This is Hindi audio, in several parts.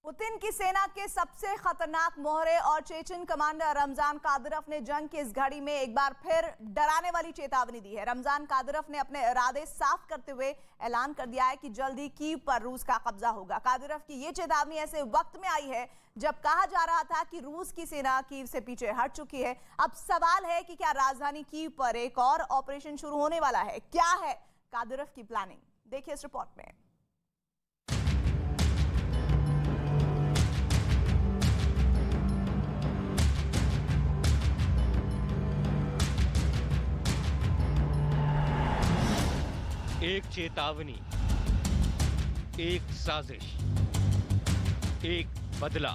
पुतिन की सेना के सबसे खतरनाक मोहरे और चेचन कमांडर रमजान कादिरोव ने जंग की इस घड़ी में एक बार फिर डराने वाली चेतावनी दी है। रमजान कादिरोव ने अपने इरादे साफ करते हुए ऐलान कर दिया है कि जल्द ही कीव पर रूस का कब्जा होगा। कादिरोव की ये चेतावनी ऐसे वक्त में आई है जब कहा जा रहा था कि रूस की सेना कीव से पीछे हट चुकी है। अब सवाल है कि क्या राजधानी कीव पर एक और ऑपरेशन शुरू होने वाला है? क्या है कादिरोव की प्लानिंग? देखिए इस रिपोर्ट में। एक चेतावनी, एक साजिश, एक बदला,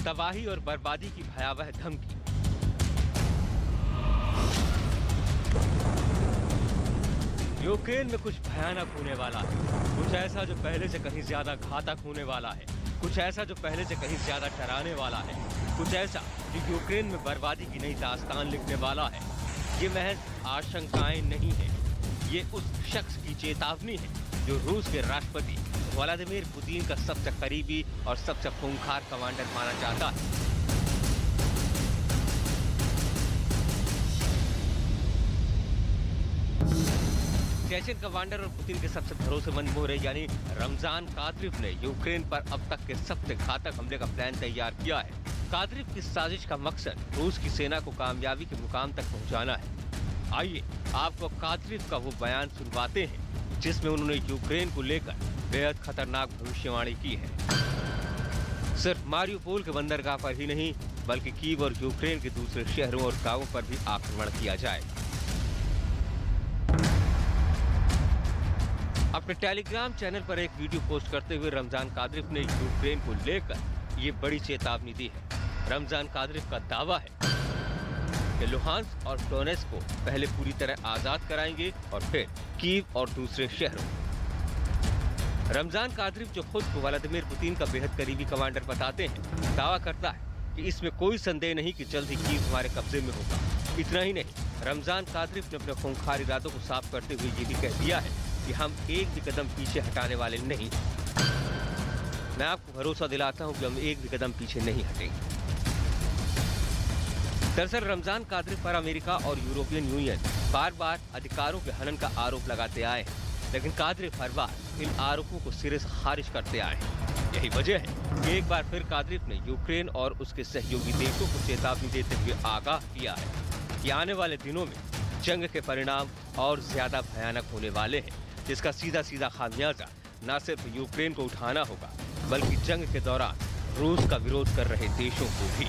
तबाही और बर्बादी की भयावह धमकी। यूक्रेन में कुछ भयानक होने वाला है, कुछ ऐसा जो पहले से कहीं ज्यादा घातक होने वाला है, कुछ ऐसा जो पहले से कहीं ज्यादा डराने वाला है, कुछ ऐसा जो यूक्रेन में बर्बादी की नई दास्तान लिखने वाला है। ये महज आशंकाएं नहीं है, ये उस शख्स की चेतावनी है जो रूस के राष्ट्रपति व्लादिमीर पुतिन का सबसे करीबी और सबसे खूंखार कमांडर माना जाता है। चेचन कमांडर और पुतिन के सबसे भरोसेमंद मोहरे यानी रमजान कादिरोव ने यूक्रेन पर अब तक के सबसे घातक हमले का प्लान तैयार किया है। कादिरोव की साजिश का मकसद रूस की सेना को कामयाबी के मुकाम तक पहुंचाना है। आइए आपको कादिरोव का वो बयान सुनवाते हैं जिसमें उन्होंने यूक्रेन को लेकर बेहद खतरनाक भविष्यवाणी की है। सिर्फ मारिउपोल के बंदरगाह पर ही नहीं बल्कि कीव और यूक्रेन के दूसरे शहरों और गांवों पर भी आक्रमण किया जाएगा। अपने टेलीग्राम चैनल पर एक वीडियो पोस्ट करते हुए रमजान कादिरोव ने यूक्रेन को लेकर ये बड़ी चेतावनी दी है। रमजान कादिरोव का दावा है कि लुहांस्क और डोनेट्स्क को पहले पूरी तरह आजाद कराएंगे और फिर कीव और दूसरे शहरों। रमजान कादिरोव जो खुद को व्लादिमीर पुतिन का बेहद करीबी कमांडर बताते हैं, दावा करता है कि इसमें कोई संदेह नहीं कि जल्द ही कीव हमारे कब्जे में होगा। इतना ही नहीं, रमजान कादिरोव ने अपने खूंखार इरादों को साफ करते हुए ये भी कह दिया है कि हम एक भी कदम पीछे हटाने वाले नहीं। मैं आपको भरोसा दिलाता हूँ कि हम एक भी कदम पीछे नहीं हटेंगे। दरअसल रमजान कादिरोव पर अमेरिका और यूरोपियन यूनियन बार बार अधिकारों के हनन का आरोप लगाते आए हैं, लेकिन कादिरोव हर बार इन आरोपों को सिरे से खारिज करते आए हैं। यही वजह है कि एक बार फिर कादिरोव ने यूक्रेन और उसके सहयोगी देशों को चेतावनी देते हुए आगाह किया है कि आने वाले दिनों में जंग के परिणाम और ज्यादा भयानक होने वाले हैं, जिसका सीधा सीधा खामियाजा न सिर्फ यूक्रेन को उठाना होगा बल्कि जंग के दौरान रूस का विरोध कर रहे देशों को भी।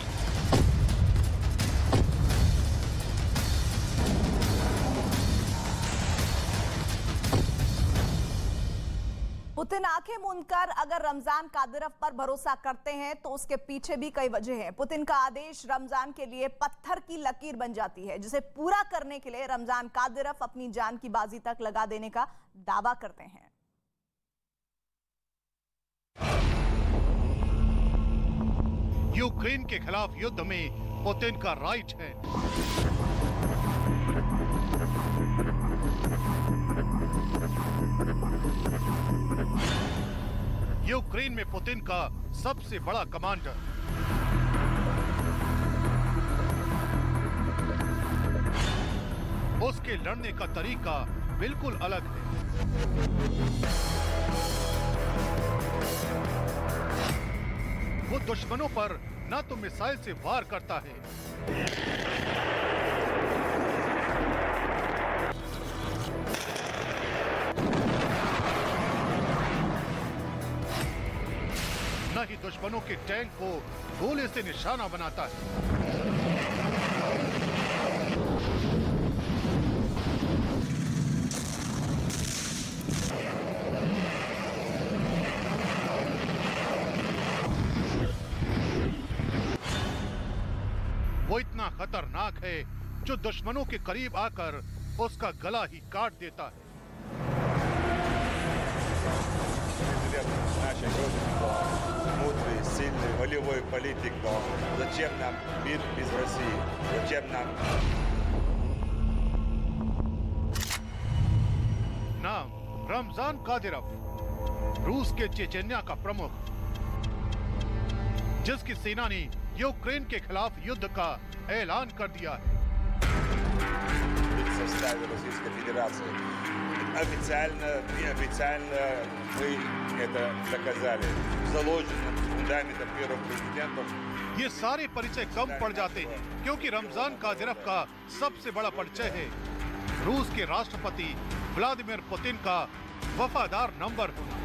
पुतिन आंखें मूंदकर अगर रमजान कादिरोव पर भरोसा करते हैं तो उसके पीछे भी कई वजह हैं। पुतिन का आदेश रमजान के लिए पत्थर की लकीर बन जाती है, जिसे पूरा करने के लिए रमजान कादिरोव अपनी जान की बाजी तक लगा देने का दावा करते हैं। यूक्रेन के खिलाफ युद्ध में पुतिन का राइट है। यूक्रेन में पुतिन का सबसे बड़ा कमांडर उसके लड़ने का तरीका बिल्कुल अलग है। वो दुश्मनों पर न तो मिसाइल से वार करता है न ही दुश्मनों के टैंक को गोले से निशाना बनाता है। वो इतना खतरनाक है जो दुश्मनों के करीब आकर उसका गला ही काट देता है। Мудрый, сильный, волевой политик, но зачем нам мир без России? Зачем нам? नाम रमजान कादिरोव, रूस के चेचन्या का प्रमुख, जिसकी सेना ने यूक्रेन के खिलाफ युद्ध का ऐलान कर दिया है। Официально, неофициально мы это доказали. Заложено фундаментом первым президентом. ये सारे परिचय कम पड़ जाते हैं क्योंकि रमजान कादिरोव का सबसे बड़ा परिचय है रूस के राष्ट्रपति व्लादिमीर पुतिन का वफादार नंबर होना।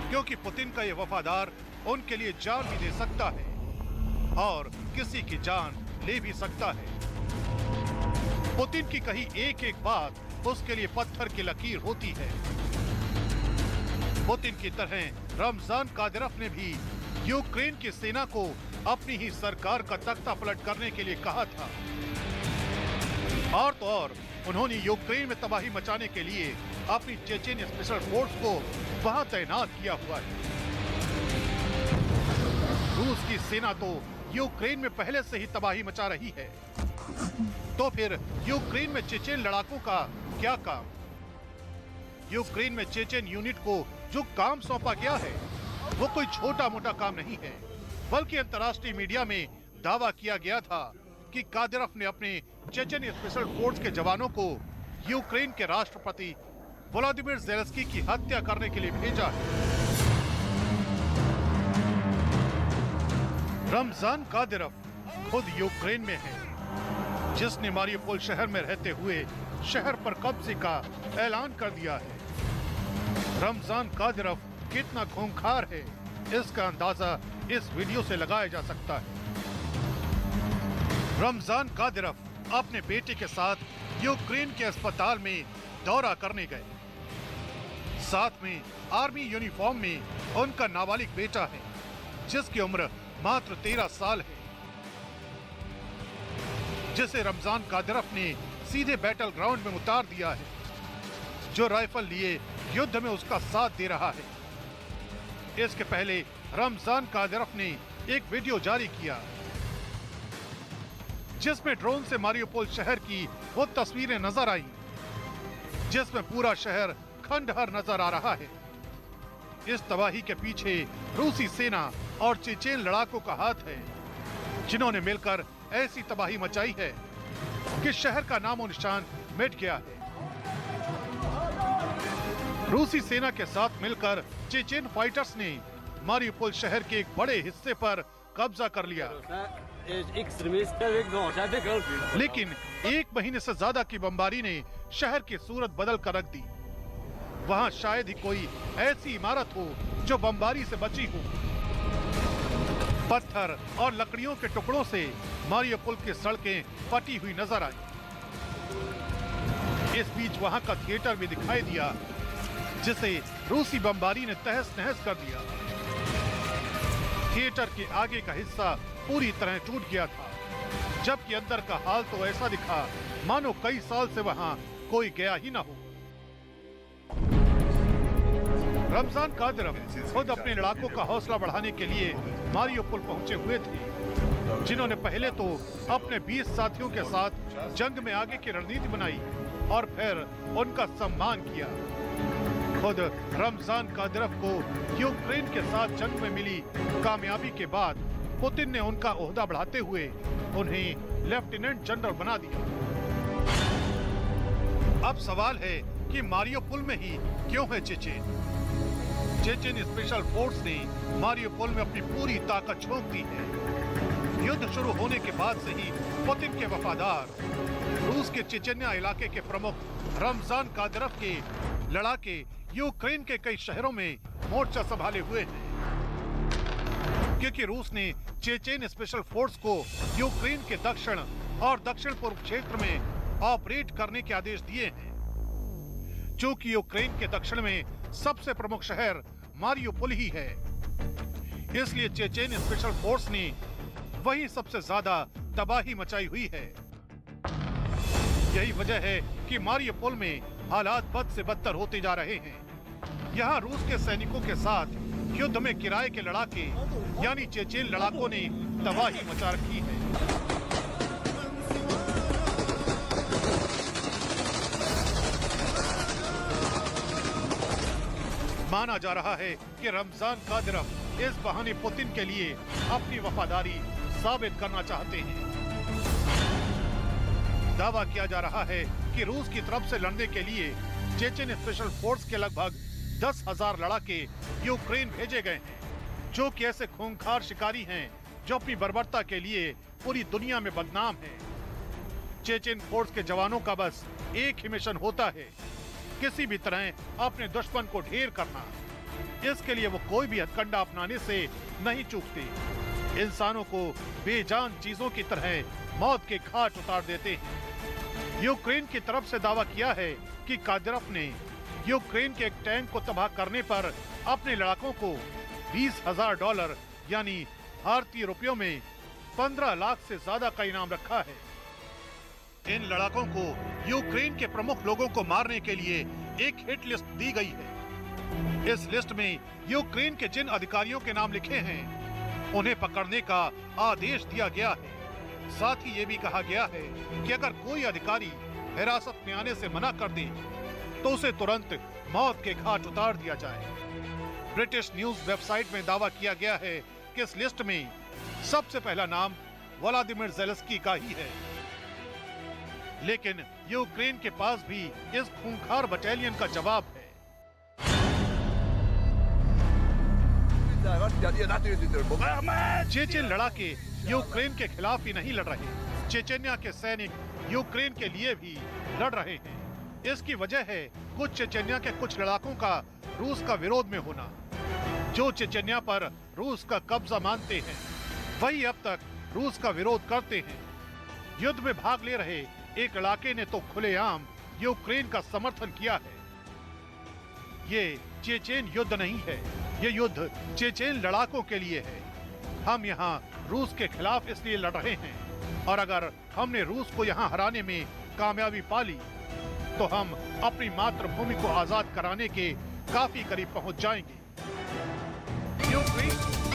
क्योंकि पुतिन का ये वफादार उनके लिए जान भी दे सकता है और किसी की जान ले भी सकता है। पुतिन की कही एक एक बात उसके लिए पत्थर की लकीर होती है। पुतिन की तरह रमजान कादिरोव ने भी यूक्रेन की सेना को अपनी ही सरकार का तख्ता पलट करने के लिए कहा था और तो और उन्होंने यूक्रेन में तबाही मचाने के लिए अपनी चेचेन स्पेशल फोर्स को वहां तैनात किया हुआ है। रूस की सेना तो यूक्रेन में पहले से ही तबाही मचा रही है, तो फिर यूक्रेन में चेचेन लड़ाकों का क्या काम? यूक्रेन में चेचेन यूनिट को जो काम सौंपा गया है वो कोई छोटा मोटा काम नहीं है, बल्कि अंतर्राष्ट्रीय मीडिया में दावा किया गया था कि कादिरोव ने अपने चेचेन स्पेशल फोर्स के जवानों को यूक्रेन के राष्ट्रपति व्लादिमीर ज़ेलेंस्की की हत्या करने के लिए भेजा है। रमजान कादिरोव खुद यूक्रेन में है, जिसने मारियोपोल शहर में रहते हुए शहर पर कब्जे का ऐलान कर दिया है। रमजान कादिरोव कितना खूंखार है इसका अंदाजा इस वीडियो से लगाया जा सकता है। रमजान कादिरोव अपने बेटे के साथ यूक्रेन के अस्पताल में दौरा करने गए। साथ में आर्मी यूनिफॉर्म में उनका नाबालिग बेटा है, जिसकी उम्र मात्र 13 साल है, जिसे रमजान कादिरोव ने सीधे बैटल ग्राउंड में उतार दिया है, जो राइफल लिए युद्ध में उसका साथ दे रहा है। इसके पहले रमजान कादिरोव ने एक वीडियो जारी किया जिसमें ड्रोन से मारियोपोल शहर की वो तस्वीरें नजर आई जिसमें पूरा शहर खंडहर नजर आ रहा है। इस तबाही के पीछे रूसी सेना और चेचेन लड़ाकों का हाथ है, जिन्होंने मिलकर ऐसी तबाही मचाई है कि शहर का नामो निशान मिट गया है। रूसी सेना के साथ मिलकर चेचेन फाइटर्स ने मारियोपोल शहर के एक बड़े हिस्से पर कब्जा कर लिया, लेकिन एक महीने से ज्यादा की बमबारी ने शहर की सूरत बदल कर रख दी। वहां शायद ही कोई ऐसी इमारत हो जो बमबारी से बची हो। पत्थर और लकड़ियों के टुकड़ों से मारियोपोल की सड़कें फटी हुई नजर आई। इस बीच वहां का थिएटर भी दिखाई दिया, जिसे रूसी बमबारी ने तहस नहस कर दिया। थिएटर के आगे का हिस्सा पूरी तरह टूट गया था, जबकि अंदर का हाल तो ऐसा दिखा मानो कई साल से वहां कोई गया ही ना हो। रमजान कादिरोव खुद अपने लड़ाकों का हौसला बढ़ाने के लिए मारियोपोल पहुंचे हुए थे, जिन्होंने पहले तो अपने 20 साथियों के साथ जंग में आगे की रणनीति बनाई और फिर उनका सम्मान किया। खुद रमजान कादिरोव को यूक्रेन के साथ जंग में मिली कामयाबी के बाद पुतिन ने उनका ओहदा बढ़ाते हुए उन्हें लेफ्टिनेंट जनरल बना दिया। अब सवाल है कि मारियोपोल में ही क्यों है चेचेन? चेचेन स्पेशल फोर्स ने मारियोपोल में अपनी पूरी ताकत झोंक दी है। युद्ध शुरू होने के बाद से ही पुतिन के वफादार रूस के चेचेन्या इलाके के प्रमुख रमजान कादिरोव के लड़ाके यूक्रेन के कई शहरों में मोर्चा संभाले हुए हैं, क्योंकि रूस ने चेचेन स्पेशल फोर्स को यूक्रेन के दक्षिण और दक्षिण पूर्व क्षेत्र में ऑपरेट करने के आदेश दिए हैं। चूंकि यूक्रेन के दक्षिण में सबसे प्रमुख शहर मारियोपोल ही है, इसलिए चेचेन स्पेशल फोर्स ने वहीं सबसे ज्यादा तबाही मचाई हुई है। यही वजह है कि मारियोपोल में हालात बद से बदतर होते जा रहे हैं। यहाँ रूस के सैनिकों के साथ युद्ध में किराए के लड़ाके यानी चेचेन लड़ाकों ने तबाही मचा रखी है। माना जा रहा है कि रमजान कादिरोव इस बहाने पुतिन के लिए अपनी वफादारी साबित करना चाहते हैं। दावा किया जा रहा है कि रूस की तरफ से लड़ने के लिए चेचेन स्पेशल फोर्स के लगभग 10,000 लड़ाके यूक्रेन भेजे गए हैं, जो कि ऐसे खूंखार शिकारी हैं जो अपनी बर्बरता के लिए पूरी दुनिया में बदनाम हैं। चेचेन फोर्स के जवानों का बस एक ही मिशन होता है, किसी भी तरह अपने दुश्मन को ढेर करना। इसके लिए वो कोई भी हथकंडा अपनाने से नहीं चूकते। इंसानों को बेजान चीजों की तरह मौत के घाट उतार देते हैं। यूक्रेन की तरफ से दावा किया है कि कादिरोव ने यूक्रेन के एक टैंक को तबाह करने पर अपने लड़ाकों को $20,000 यानी भारतीय रुपयों में 15 लाख से ज्यादा का इनाम रखा है। इन लड़ाकों को यूक्रेन के प्रमुख लोगों को मारने के लिए एक हिट लिस्ट दी गई है। इस लिस्ट में यूक्रेन के जिन अधिकारियों के नाम लिखे हैं, उन्हें पकड़ने का आदेश दिया गया है। साथ ही ये भी कहा गया है कि अगर कोई अधिकारी हिरासत में आने से मना कर दे तो उसे तुरंत मौत के घाट उतार दिया जाए। ब्रिटिश न्यूज वेबसाइट में दावा किया गया है कि इस लिस्ट में सबसे पहला नाम व्लादिमीर ज़ेलेंस्की का ही है। लेकिन यूक्रेन के पास भी इस खूंखार बटालियन का जवाब है। चेचेन लड़ाके यूक्रेन के खिलाफ ही नहीं लड़ रहे, चेचेनिया के सैनिक यूक्रेन के लिए भी लड़ रहे हैं। इसकी वजह है कुछ चेचेनिया के कुछ लड़ाकों का रूस का विरोध में होना। जो चेचेनिया पर रूस का कब्जा मानते हैं, वही अब तक रूस का विरोध करते हैं। युद्ध में भाग ले रहे एक लड़ाके ने तो खुलेआम यूक्रेन का समर्थन किया है। ये चेचेन युद्ध नहीं है, ये युद्ध चेचेन लड़ाकों के लिए है। हम यहाँ रूस के खिलाफ इसलिए लड़ रहे हैं, और अगर हमने रूस को यहाँ हराने में कामयाबी पा ली तो हम अपनी मातृभूमि को आजाद कराने के काफी करीब पहुंच जाएंगे।